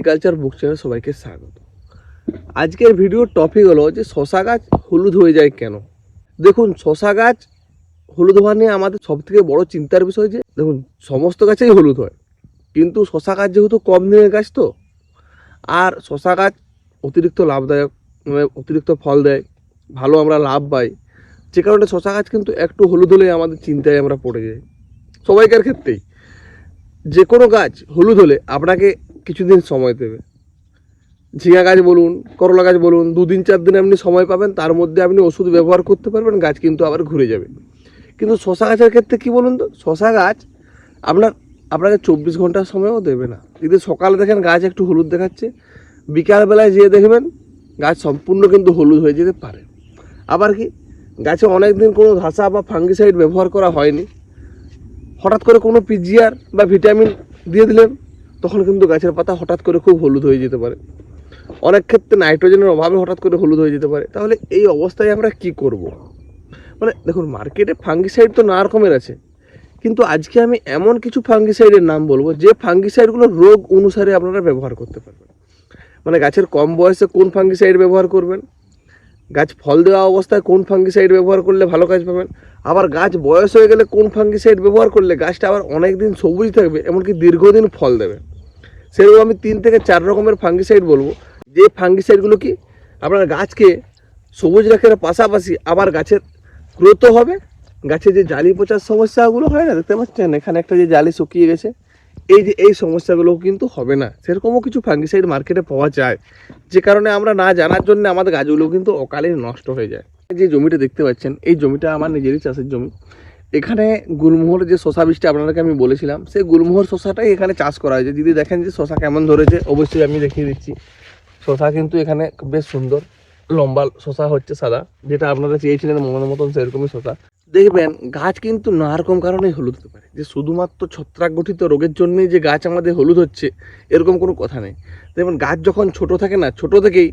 Agriculture বুক চ্যানেলে সবাইকে স্বাগত। আজকের ভিডিওর টপিক হলো যে শশা গাছ হলুদ হয়ে যায় কেন। দেখুন, শশা গাছ হলুদ হওয়া নিয়ে আমাদের সবথেকে বড় চিন্তার বিষয় যে দেখুন সমস্ত গাছেই হলুদ হয়, কিন্তু শশা গাছ যেহেতু কম দিনের গাছ তো, আর শশা গাছ অতিরিক্ত লাভদায়ক, মানে অতিরিক্ত ফল দেয়, ভালো আমরা লাভ পাই, যে কারণে শশা গাছ কিন্তু একটু হলুদ হলে আমাদের চিন্তায় আমরা পড়ে যাই। সবাইকার ক্ষেত্রেই যে কোনো গাছ হলুদ হলে আপনাকে কিছুদিন সময় দেবে। ঝিঙা গাছ বলুন, করলা গাছ বলুন, 2-4 দিন আপনি সময় পাবেন, তার মধ্যে আপনি ওষুধ ব্যবহার করতে পারবেন, গাছ কিন্তু আবার ঘুরে যাবে। কিন্তু শশা গাছের ক্ষেত্রে কী বলুন তো, শশা গাছ আপনাকে 24 ঘন্টার সময়ও দেবে না। যদি সকালে দেখেন গাছ একটু হলুদ দেখাচ্ছে, বিকালবেলায় যেয়ে দেখবেন গাছ সম্পূর্ণ কিন্তু হলুদ হয়ে যেতে পারে। আবার কি, গাছে অনেক দিন কোনো ধসা বা ফাঙ্গিসাইড ব্যবহার করা হয়নি, হঠাৎ করে কোনো পিজিআর বা ভিটামিন দিয়ে দিলেন, তখন কিন্তু গাছের পাতা হঠাৎ করে খুব হলুদ হয়ে যেতে পারে। অনেক ক্ষেত্রে নাইট্রোজেনের অভাবে হঠাৎ করে হলুদ হয়ে যেতে পারে। তাহলে এই অবস্থায় আমরা কি করব? মানে দেখুন, মার্কেটে ফাঙ্গিসাইড তো নানা রকমের আছে, কিন্তু আজকে আমি এমন কিছু ফাঙ্গিসাইডের নাম বলবো যে ফাঙ্গিসাইডগুলো রোগ অনুসারে আপনারা ব্যবহার করতে পারবেন। মানে গাছের কম বয়সে কোন ফাঙ্গিসাইড ব্যবহার করবেন, গাছ ফল দেওয়া অবস্থায় কোন ফাঙ্গিসাইড ব্যবহার করলে ভালো কাজ পাবেন, আবার গাছ বয়স হয়ে গেলে কোন ফাঙ্গিসাইড ব্যবহার করলে গাছটা আবার অনেক দিন সবুজ থাকবে, এমনকি দীর্ঘদিন ফল দেবে। সেরকম আমি 3 থেকে 4 রকমের ফাঙ্গিসাইড বলবো, যে ফাঙ্গিসাইডগুলো কি আপনার গাছকে সবুজ রাখার পাশাপাশি আবার গাছের গ্রোথও হবে। গাছে যে জালি পচার সমস্যাগুলো হয় না, দেখতে পাচ্ছেন এখানে একটা যে জালি শুকিয়ে গেছে, এই সমস্যাগুলো কিন্তু হবে না। সেরকমও কিছু ফাঙ্গিসাইড মার্কেটে পাওয়া যায়, যে কারণে আমরা না জানার জন্য আমাদের গাছগুলো কিন্তু অকালে নষ্ট হয়ে যায়। যে জমিটা দেখতে পাচ্ছেন, এই জমিটা আমার নিজেরই চাষের জমি। এখানে গুলমোহর যে শশা বীজটা আপনাদেরকে আমি বলেছিলাম, সেই গুলমোহর শশাটাই এখানে চাষ করা হয়েছে। যদি দেখেন যে শশা কেমন ধরেছে, অবশ্যই আমি দেখিয়ে দিচ্ছি। শশা কিন্তু এখানে বেশ সুন্দর লম্বা শশা হচ্ছে, সাদা, যেটা আপনারা চেয়েছিলেন মনের মতন সেরকমই শশা। দেখবেন গাছ কিন্তু নানা রকম কারণেই হলুদ হতে পারে, যে শুধুমাত্র ছত্রাক গঠিত রোগের জন্যই যে গাছ আমাদের হলুদ হচ্ছে এরকম কোনো কথা নেই। দেখবেন গাছ যখন ছোট থাকে না, ছোট থেকেই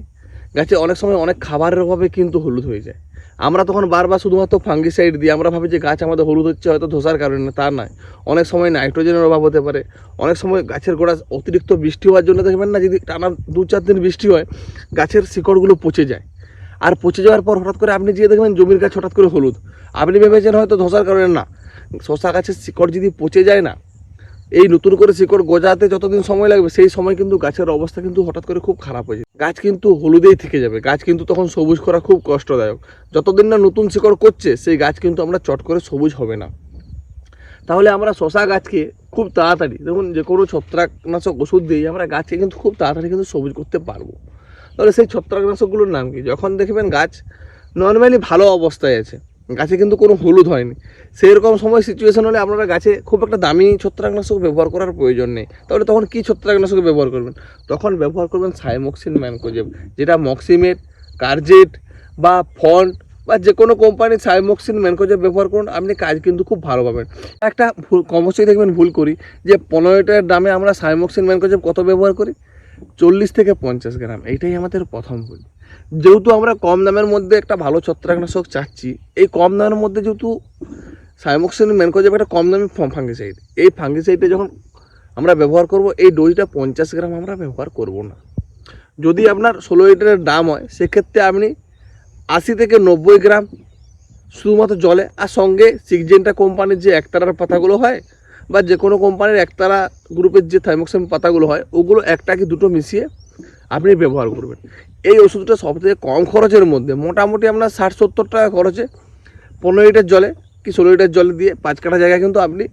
গাছে অনেক সময় অনেক খাবারের অভাবে কিন্তু হলুদ হয়ে যায়। আমরা তখন বারবার শুধুমাত্র ফাঙ্গিসাইড দিই, আমরা ভাবি যে গাছ আমাদের হলুদ হচ্ছে হয়তো ধসার কারণে, তা নয়। অনেক সময় নাইট্রোজেনের অভাব হতে পারে, অনেক সময় গাছের গোড়া অতিরিক্ত বৃষ্টি হওয়ার জন্য দেখবেন না, যদি টানা 2-4 দিন বৃষ্টি হয় গাছের শিকড়গুলো পচে যায়, আর পচে যাওয়ার পর হঠাৎ করে আপনি যেয়ে দেখবেন জমির গাছ হঠাৎ করে হলুদ। আপনি ভেবেছেন হয়তো ধসার কারণে, না, শশা গাছের শিকড় যদি পচে যায় না, এই নতুন করে শিকড় গজাতে যতদিন সময় লাগবে, সেই সময় কিন্তু গাছের অবস্থা কিন্তু হঠাৎ করে খুব খারাপ হয়ে যায়, গাছ কিন্তু হলুদেই থেকে যাবে। গাছ কিন্তু তখন সবুজ করা খুব কষ্টদায়ক। যতদিন না নতুন শিকড় করছে, সেই গাছ কিন্তু আমরা চট করে সবুজ হবে না। তাহলে আমরা শশা গাছকে খুব তাড়াতাড়ি, দেখুন যে কোনো ছত্রাকনাশক ওষুধ দিয়ে আমরা গাছকে কিন্তু খুব তাড়াতাড়ি কিন্তু সবুজ করতে পারবো। তাহলে সেই ছত্রাকনাশকগুলোর নাম কি? যখন দেখবেন গাছ নর্মালি ভালো অবস্থায় আছে, গাছে কিন্তু কোনো হলুদ হয়নি, সেই রকম সময় সিচুয়েশন হলে আপনারা গাছে খুব একটা দামি ছত্রাকনাশক ব্যবহার করার প্রয়োজন নেই। তাহলে তখন কী ছত্রাকনাশক ব্যবহার করবেন? তখন ব্যবহার করবেন সাইমোক্সিন ম্যানকোজেব, যেটা মক্সিমেট, কার্জেট বা ফন্ট বা যে কোনো কোম্পানির সাইমোক্সিন ম্যানকোজেব ব্যবহার করুন, আপনি কাজ কিন্তু খুব ভালো পাবেন। একটা ভুল অবশ্যই দেখবেন ভুল করি, যে 15 টাকার দামে আমরা সাইমোক্সিন ম্যানকোজেব কত ব্যবহার করি? 40 থেকে 50 গ্রাম। এইটাই আমাদের প্রথম ভুল। যেহেতু আমরা কম দামের মধ্যে একটা ভালো ছত্রাকনাশক চাচ্ছি, এই কম দামের মধ্যে যেহেতু সাইমোক্সিন ম্যানকোজেব একটা কম দামি ফাঙ্গিসাইড, এই ফাঙ্গিসাইডটা যখন আমরা ব্যবহার করব, এই ডোজটা 50 গ্রাম আমরা ব্যবহার করব না। যদি আপনার 16 লিটারের দাম হয়, সেক্ষেত্রে আপনি 80 থেকে 90 গ্রাম শুধুমাত্র জলে, আর সঙ্গে সিকজেন্টা কোম্পানির যে একতারার পাতাগুলো হয়, বা যে কোনো কোম্পানির একতারা গ্রুপের যে থাইমোক্সিন পাতাগুলো হয়, ওগুলো 1 কি 2টো মিশিয়ে আপনি ব্যবহার করবেন। এই ওষুধটা সবথেকে কম খরচের মধ্যে, মোটামুটি আপনার 60-70 টাকা খরচে 15 লিটার জলে কি 16 লিটার জলে দিয়ে 5 কাঠা জায়গায় কিন্তু আপনি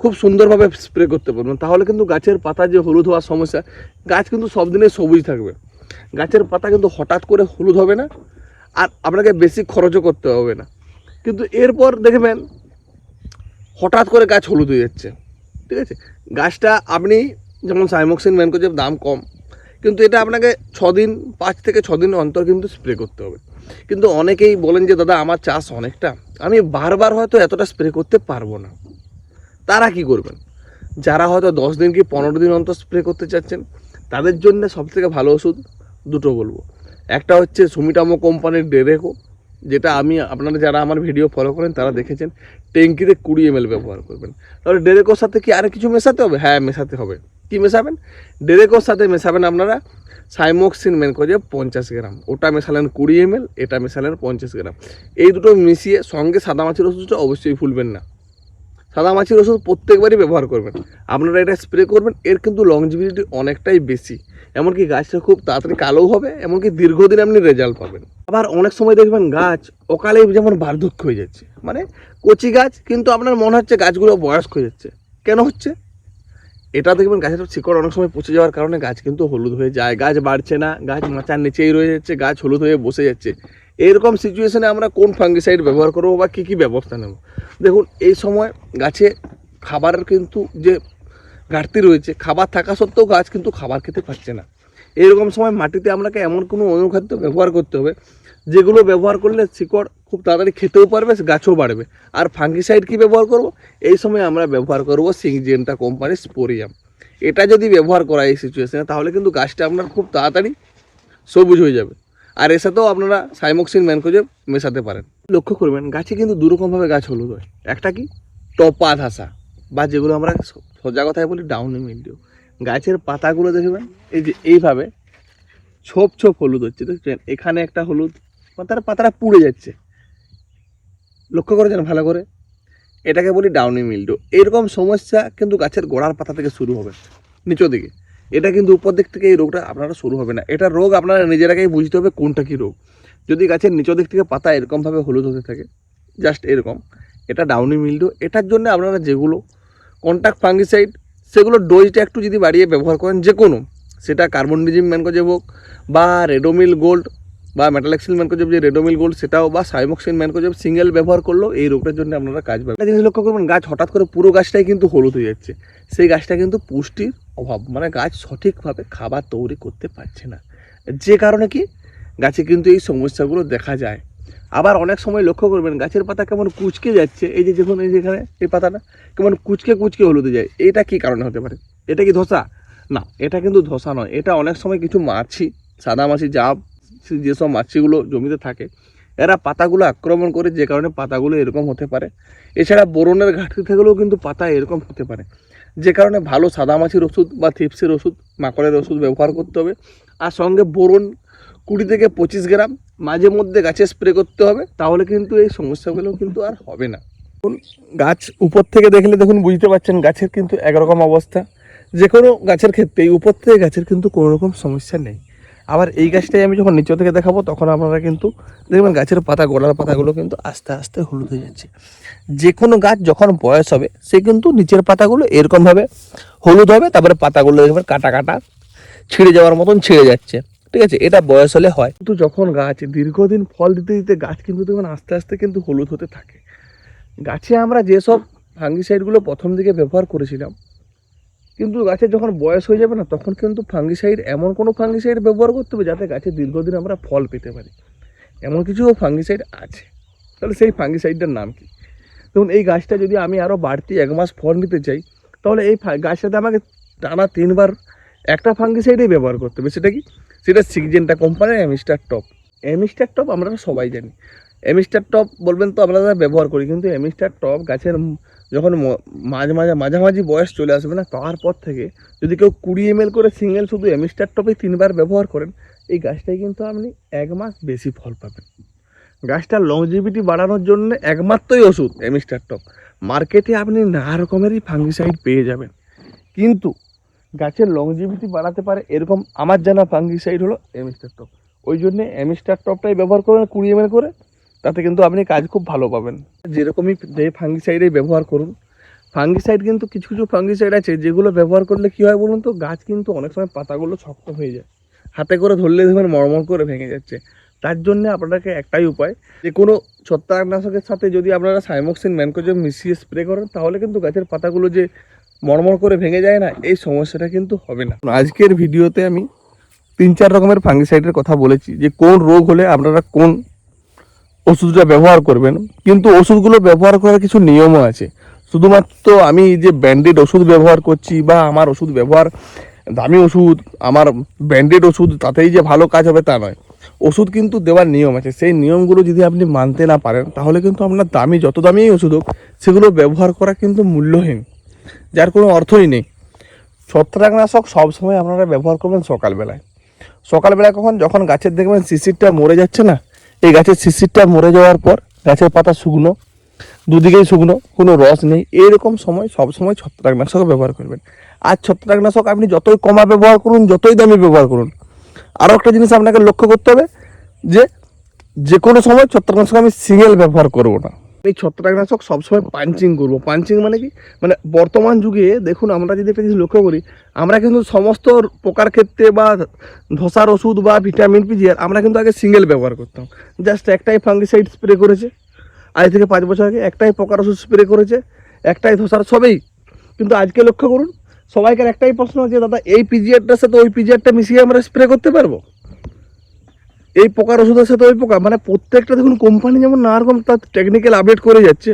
খুব সুন্দরভাবে স্প্রে করতে পারবেন। তাহলে কিন্তু গাছের পাতা যে হলুদ হওয়ার সমস্যা, গাছ কিন্তু সব দিনে সবুজ থাকবে। গাছের পাতা কিন্তু হঠাৎ করে হলুদ হবে না, আর আপনাকে বেশি খরচও করতে হবে না। কিন্তু এরপর দেখবেন হঠাৎ করে গাছ হলুদ হয়ে যাচ্ছে, ঠিক আছে। গাছটা আপনি যেমন সাইমোক্সিন ম্যানকোজেব দাম কম, কিন্তু এটা আপনাকে 5 থেকে 6 দিন অন্তর কিন্তু স্প্রে করতে হবে। কিন্তু অনেকেই বলেন যে দাদা আমার চাষ অনেকটা, আমি বারবার হয়তো এতটা স্প্রে করতে পারবো না। তারা কি করবেন? যারা হয়তো 10 দিন কি 15 দিন অন্তর স্প্রে করতে চাচ্ছেন, তাদের জন্য সবথেকে ভালো ওষুধ দুটো বলবো। একটা হচ্ছে সুমিটামো কোম্পানির ডেরেকো, যেটা আমি আপনারা যারা আমার ভিডিও ফলো করেন তারা দেখেছেন, ট্যাঙ্কিতে 20 ml ব্যবহার করবেন। তাহলে ডেরেকোর সাথে কি আর কিছু মেশাতে হবে? হ্যাঁ, মেশাতে হবে। কী মেশাবেন? ডেরেকোর সাথে মেশাবেন আপনারা সাইমোক্সিন ম্যানকোজেব 50 গ্রাম, ওটা মেশালেন 20 ml, এটা মেশালেন 50 গ্রাম। এই দুটো মিশিয়ে সঙ্গে সাদামাছির ওষুধটা অবশ্যই ভুলবেন না। সাদামাছির ওষুধ প্রত্যেকবারই ব্যবহার করবেন। আপনারা এটা স্প্রে করবেন, এর কিন্তু লংজিভিটি অনেকটাই বেশি, এমনকি গাছটা খুব তাড়াতাড়ি কালো হবে, এমনকি দীর্ঘদিন আপনি রেজাল্ট পাবেন। আবার অনেক সময় দেখবেন গাছ অকালেই যেমন বার্ধক্য হয়ে যাচ্ছে, মানে কচি গাছ কিন্তু আপনার মনে হচ্ছে গাছগুলো বয়স্ক হয়ে যাচ্ছে। কেন হচ্ছে? এটা দেখবেন গাছের শিকড় অনেক সময় পচে যাওয়ার কারণে গাছ কিন্তু হলুদ হয়ে যায়, গাছ বাড়ছে না, গাছ মাচার নিচেই রয়ে যাচ্ছে, গাছ হলুদ হয়ে বসে যাচ্ছে। এরকম সিচুয়েশনে আমরা কোন ফাঙ্গিসাইড ব্যবহার করবো বা কী কী ব্যবস্থা নেব? দেখুন, এই সময় গাছে খাবারের কিন্তু যে ঘাটতি রয়েছে, খাবার থাকা সত্ত্বেও গাছ কিন্তু খাবার খেতে পারছে না। এরকম সময় মাটিতে আপনাকে এমন কোনো অনুখাদ্য ব্যবহার করতে হবে যেগুলো ব্যবহার করলে শিকড় খুব তাড়াতাড়ি খেতেও পারবে, গাছও বাড়বে। আর ফাঙ্গিসাইড কি ব্যবহার করব? এই সময় আমরা ব্যবহার করব সিংজেন্টা কোম্পানির স্পোরিয়াম। এটা যদি ব্যবহার করা এই সিচুয়েশনে, তাহলে কিন্তু গাছটা আপনার খুব তাড়াতাড়ি সবুজ হয়ে যাবে। আর এর সাথেও আপনারা সাইমোক্সিন ম্যানকোজেব মেশাতে পারেন। লক্ষ্য করবেন গাছে কিন্তু দুরকমভাবে গাছ হলুদ হয়। একটা কি টপা ধাসা, বা যেগুলো আমরা সোজা কথায় বলি ডাউনি মিল্ডিউ। গাছের পাতাগুলো দেখবেন এই যে এইভাবে ছোপ ছোপ হলুদ হচ্ছে, দেখছেন? এখানে একটা হলুদ, পাতাটা পুড়ে যাচ্ছে, লক্ষ্য করেছেন ভালো করে? এটাকে বলি ডাউনি মিল্ডিউ। এরকম সমস্যা কিন্তু গাছের গোড়ার পাতা থেকে শুরু হবে নিচের দিকে, এটা কিন্তু উপর দিক থেকে এই রোগটা আপনারা শুরু হবে না। এটা রোগ আপনারা নিজেরাকেই বুঝতে হবে কোনটা কী রোগ। যদি গাছের নিচের দিক থেকে পাতা এরকমভাবে হলুদ হতে থাকে, জাস্ট এরকম, এটা ডাউনি মিল্ডিউ। এটার জন্য আপনারা যেগুলো কন্ট্যাক্ট ফাঙ্গিসাইড, সেগুলো ডোজটা একটু যদি বাড়িয়ে ব্যবহার করেন, যে কোনো, সেটা কার্বনডিজিম ম্যানকোজেব হোক, বা রেডোমিল গোল্ড, বা মেটালেক্সিল ম্যানকোজেব যে রেডোমিল গোল্ড সেটাও, বা সাইমোক্সিন ম্যানকোজেব সিঙ্গেল ব্যবহার করলেও এই রোগটার জন্য আপনারা কাজ পাবেন। একটা জিনিস লক্ষ্য করবেন, গাছ হঠাৎ করে পুরো গাছটাই কিন্তু হলুদ হয়ে যাচ্ছে, সেই গাছটা কিন্তু পুষ্টির অভাব, মানে গাছ সঠিকভাবে খাবার তৈরি করতে পারছে না, যে কারণে কি গাছে কিন্তু এই সমস্যাগুলো দেখা যায়। আবার অনেক সময় লক্ষ্য করবেন গাছের পাতা কেমন কুচকে যাচ্ছে, এই যে দেখুন, এই যেখানে এই পাতাটা কেমন কুচকে কুচকে হলুদে যায়। এটা কি কারণে হতে পারে? এটা কি ধসা? না, এটা কিন্তু ধসা নয়। এটা অনেক সময় কিছু মাছি, সাদা মাছি, যেসব মাছিগুলো জমিতে থাকে, এরা পাতাগুলো আক্রমণ করে, যে কারণে পাতাগুলো এরকম হতে পারে। এছাড়া বোরনের ঘাটতি থাকলেও কিন্তু পাতা এরকম হতে পারে, যে কারণে ভালো সাদা মাছির ওষুধ বা থিপসের ওষুধ, মাকড়ের ওষুধ ব্যবহার করতে হবে। আর সঙ্গে বোরন 20 থেকে 25 গ্রাম মাঝে মধ্যে গাছে স্প্রে করতে হবে, তাহলে কিন্তু এই সমস্যাগুলো কিন্তু আর হবে না। গাছ উপর থেকে দেখলে দেখুন বুঝতে পারছেন গাছের কিন্তু একরকম অবস্থা। যে কোনো গাছের ক্ষেত্রেই উপর থেকে গাছের কিন্তু কোনো রকম সমস্যা নেই। আবার এই গাছটাই আমি যখন নিচে থেকে দেখাবো, তখন আপনারা কিন্তু দেখবেন গাছের পাতা, গোড়ার পাতাগুলো কিন্তু আস্তে আস্তে হলুদ হয়ে যাচ্ছে। যে কোনো গাছ যখন বয়স হবে, সে কিন্তু নিচের পাতাগুলো এরকমভাবে হলুদ হবে, তারপরে পাতাগুলো দেখবেন কাটা কাটা ছিঁড়ে যাওয়ার মতন ছিঁড়ে যাচ্ছে, ঠিক আছে? এটা বয়স হলে হয়। কিন্তু যখন গাছ দীর্ঘদিন ফল দিতে দিতে গাছ কিন্তু দেখবেন আস্তে আস্তে কিন্তু হলুদ হতে থাকে। গাছে আমরা যেসব ফাঙ্গিসাইডগুলো প্রথম দিকে ব্যবহার করেছিলাম, কিন্তু গাছের যখন বয়স হয়ে যাবে না, তখন কিন্তু ফাঙ্গিসাইড, এমন কোনো ফাঙ্গিসাইড ব্যবহার করতে হবে যাতে গাছে দীর্ঘদিন আমরা ফল পেতে পারি। এমন কিছু ফাঙ্গিসাইড আছে। তাহলে সেই ফাঙ্গিসাইডটার নাম কি? দেখুন, এই গাছটা যদি আমি আরও বাড়তি 1 মাস ফল নিতে চাই, তাহলে এই গাছটাতে আমাকে টানা 3 বার একটা ফাঙ্গিসাইডই ব্যবহার করতে হবে। সেটা কি? সেটা সিংজেন্টা কোম্পানির অ্যামিস্টার টপ। অ্যামিস্টার টপ আমরা সবাই জানি। অ্যামিস্টার টপ বলবেন তো আমরা ব্যবহার করি, কিন্তু অ্যামিস্টার টপ গাছের যখন মাঝামাঝি বয়স চলে আসবে না, তারপর থেকে যদি কেউ 20 ml করে সিঙ্গেল শুধু অ্যামিস্টার টপে 3 বার ব্যবহার করেন, এই গাছটাই কিন্তু আপনি 1 মাস বেশি ফল পাবেন। গাছটার লংজিভিটি বাড়ানোর জন্য একমাত্রই ওষুধ অ্যামিস্টার টপ। মার্কেটে আপনি নানা রকমেরই ফাঙ্গিসাইড পেয়ে যাবেন, কিন্তু গাছের লংজিভিটি বাড়াতে পারে এরকম আমার জানা ফাঙ্গিসাইড হলো অ্যামিস্টার টপ। ওই জন্যে অ্যামিস্টার টপটাই ব্যবহার করবেন 20 ml করে, তাতে কিন্তু আপনি কাজ খুব ভালো পাবেন। যেরকমই যে ফাঙ্গিসাইডেই ব্যবহার করুন, ফাঙ্গিসাইড কিন্তু কিছু কিছু ফাঙ্গিসাইড আছে যেগুলো ব্যবহার করলে কী হয় বলুন তো, গাছ কিন্তু অনেক সময় পাতাগুলো শক্ত হয়ে যায়, হাতে করে ধরলে দেখবেন মরমর করে ভেঙে যাচ্ছে। তার জন্য আপনাকে একটাই উপায়, যে কোনো ছত্রাকনাশকের সাথে যদি আপনারা সাইমোক্সিন ম্যানকোজেব মিশিয়ে স্প্রে করেন, তাহলে কিন্তু গাছের পাতাগুলো যে মরমর করে ভেঙে যায় না, এই সমস্যাটা কিন্তু হবে না। আজকের ভিডিওতে আমি 3-4 রকমের ফাঙ্গিসাইডের কথা বলেছি, যে কোন রোগ হলে আপনারা কোন ওষুধটা ব্যবহার করবেন। কিন্তু ওষুধগুলো ব্যবহার করার কিছু নিয়মও আছে। শুধুমাত্র আমি যে ব্র্যান্ডেড ওষুধ ব্যবহার করছি, বা আমার ওষুধ ব্যবহার দামি ওষুধ, আমার ব্র্যান্ডেড ওষুধ, তাতেই যে ভালো কাজ হবে তা নয়। ওষুধ কিন্তু দেওয়ার নিয়ম আছে, সেই নিয়মগুলো যদি আপনি মানতে না পারেন, তাহলে কিন্তু আপনার দামি, যত দামি ওষুধ হোক, সেগুলো ব্যবহার করা কিন্তু মূল্যহীন, যার কোনো অর্থই নেই। ছত্রাকনাশক সবসময় আপনারা ব্যবহার করবেন সকালবেলায়। সকালবেলায় কখন, যখন গাছের দেখবেন শিশিরটা মরে যাচ্ছে না, এই গাছের শিশিরটা মরে যাওয়ার পর গাছের পাতা শুকনো, দুদিকেই শুকনো, কোনো রস নেই, এইরকম সময় সবসময় ছত্রাকনাশক ব্যবহার করবেন। আর ছত্রাকনাশক আপনি যতই কমা ব্যবহার করুন, যতই দামি ব্যবহার করুন, আরও একটা জিনিস আপনাকে লক্ষ্য করতে হবে যে যে কোনো সময় ছত্রাকনাশক আমি সিঙ্গেল ব্যবহার করব না। এই ছত্রাকনাশক সবসময় পাঞ্চিং করব। পাঞ্চিং মানে কি, মানে বর্তমান যুগে দেখুন, আমরা যদি একটা জিনিস লক্ষ্য করি, আমরা কিন্তু সমস্ত পোকার ক্ষেত্রে বা ধসার ওষুধ বা ভিটামিন পিজিআর আমরা কিন্তু আগে সিঙ্গেল ব্যবহার করতাম। জাস্ট একটাই ফাঙ্গিসাইড স্প্রে করেছে, আজ থেকে 5 বছর আগে একটাই পোকার ওষুধ স্প্রে করেছে, একটাই ধসার, সবেই। কিন্তু আজকে লক্ষ্য করুন, সবাইকার একটাই প্রশ্ন যে দাদা এই পিজিআরটার সাথে ওই পিজিআরটা মিশিয়ে আমরা স্প্রে করতে পারবো? এই পোকার ওষুধের সাথে ওই পোকা, মানে প্রত্যেকটা দেখুন কোম্পানি যেমন নানা রকম তার টেকনিক্যাল আপডেট করে যাচ্ছে।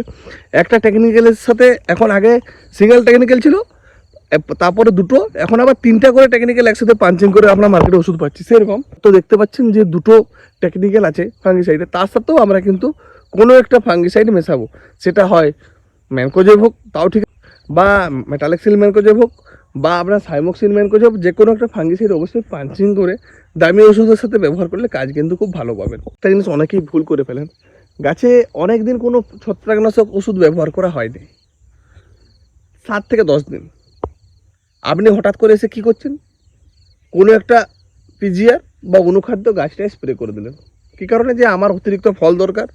একটা টেকনিক্যালের সাথে এখন আগে সিঙ্গেল টেকনিক্যাল ছিল, তারপরে দুটো, এখন আবার 3টা করে টেকনিক্যাল একসাথে পাঞ্চিং করে আমরা মার্কেটে ওষুধ পাচ্ছি। সেরকম তো দেখতে পাচ্ছেন যে দুটো টেকনিক্যাল আছে ফাঙ্গিসাইডে, তার সাথেও আমরা কিন্তু কোনো একটা ফাঙ্গিসাইড মেশাবো। সেটা হয় ম্যানকোজেব হোক, তাও ঠিক, বা মেটালেক্সিল ম্যানকোজেব হোক, বা আপনার সাইমোক্সিন ম্যানকোজেব, যে কোনো একটা ফাঙ্গিসাইড অবশ্যই পাঞ্চিং করে দামি ওষুধের সাথে ব্যবহার করলে কাজ কিন্তু খুব ভালো পাবেন। একটা জিনিস অনেকেই ভুল করে ফেলেন, গাছে অনেক দিন কোনো ছত্রাকনাশক ওষুধ ব্যবহার করা হয়নি, 7 থেকে 10 দিন, আপনি হঠাৎ করে এসে কী করছেন, কোনো একটা পিজিআর বা অনুখাদ্য গাছটায় স্প্রে করে দিলেন। কী কারণে, যে আমার অতিরিক্ত ফল দরকার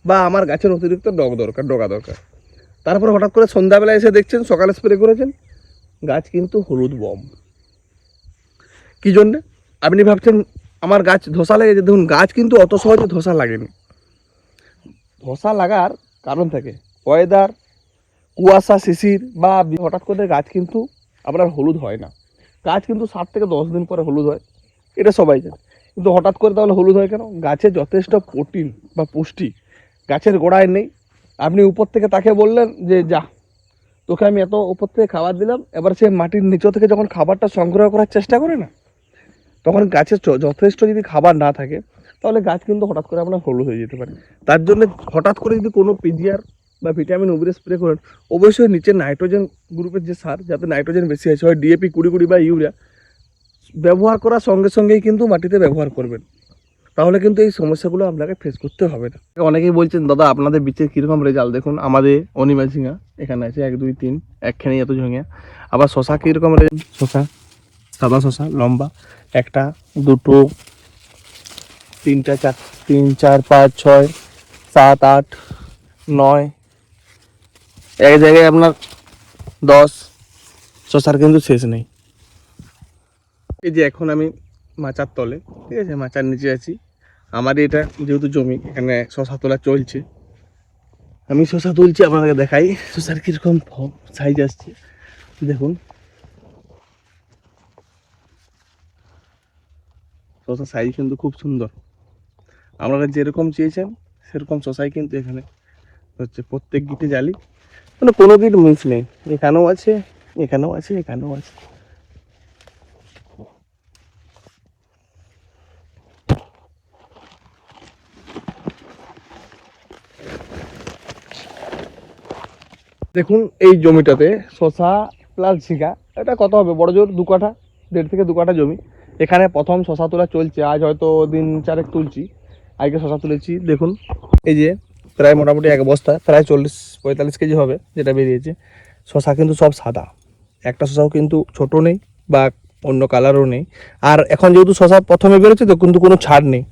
বা আমার গাছের অতিরিক্ত ডগা দরকার। তারপর হঠাৎ করে সন্ধ্যাবেলায় এসে দেখছেন সকালে স্প্রে করেছেন, গাছ কিন্তু হলুদ বম। কী জন্যে? আপনি ভাবছেন আমার গাছ ধসা লেগেছে, দেখুন গাছ কিন্তু অত সহজে ধসা লাগেনি। ধসা লাগার কারণ থাকে ওয়েদার, কুয়াশা, শিশির, বা হঠাৎ করে গাছ কিন্তু আপনার হলুদ হয় না। গাছ কিন্তু 7 থেকে 10 দিন পরে হলুদ হয়, এটা সবাই জানে। কিন্তু হঠাৎ করে তাহলে হলুদ হয় কেন? গাছে যথেষ্ট প্রোটিন বা পুষ্টি গাছের গোড়ায় নেই। আপনি উপর থেকে তাকে বললেন যে যা, তোকে আমি এত উপর থেকে খাবার দিলাম, এবার সে মাটির নিচে থেকে যখন খাবারটা সংগ্রহ করার চেষ্টা করে না, তখন গাছের যথেষ্ট যদি খাবার না থাকে, তাহলে গাছ কিন্তু হঠাৎ করে আপনার হলুদ হয়ে যেতে পারে। তার জন্য হঠাৎ করে যদি কোনো পিজিআর বা ভিটামিন উবরে স্প্রে করেন, অবশ্যই নিচে নাইট্রোজেন গ্রুপের যে সার, যাতে নাইট্রোজেন বেশি আছে, হয় ডিএপি 20 বা ইউরিয়া, ব্যবহার করার সঙ্গে সঙ্গেই কিন্তু মাটিতে ব্যবহার করবেন। তাহলে কিন্তু এই সমস্যাগুলো আপনাকে ফেস করতে হবে না। অনেকেই বলছেন দাদা আপনাদের বীজের কীরকম রেজাল্ট, দেখুন আমাদের অনিমা ঝিঙা এখানে আছে 1 2 3 একখানে এত ঝিঙা। আবার শশা কীরকম রেজাল্ট, শশা সাদা শশা লম্বা, 1টা 2টো 3টা 4 3 4 5 6 7 8 9, এক জায়গায় আপনার 10 শশার কিন্তু শেষ নেই। এই যে এখন আমি মাচার তলে, ঠিক আছে, মাচার নিচে আছি। আমার এটা যেহেতু জমি, এখানে শশা তোলা চলছে, আমি শশা তুলছি, আপনাদেরকে দেখাই শশার কীরকম সাইজ আসছে। দেখুন শশার সাইজ কিন্তু খুব সুন্দর, আপনারা যেরকম চেয়েছেন সেরকম শশাই কিন্তু এখানে হচ্ছে। প্রত্যেক গিটে জালি, মানে কোনো গিট মিস নেই, এখানেও আছে, এখানেও আছে, এখানেও আছে। দেখুন এই জমিটাতে শশা প্লাস ঝিঙ্গা, এটা কত হবে, বড় জোর 2 কাঠা, 1.5 থেকে 2 কাঠা জমি। এখানে প্রথম শশা তোলা চলছে, আজ হয়তো দিন 4 তুলছি, আজকে শশা তুলেছি। দেখুন এই যে প্রায় মোটামুটি 1 বস্তা, প্রায় 40-45 কেজি হবে যেটা বেরিয়েছে। শশা কিন্তু সব সাদা, একটা শশাও কিন্তু ছোট নেই বা অন্য কালারও নেই। আর এখন যেহেতু শশা প্রথমে বেরোচ্ছে, তো কিন্তু কোনো ছাড় নেই।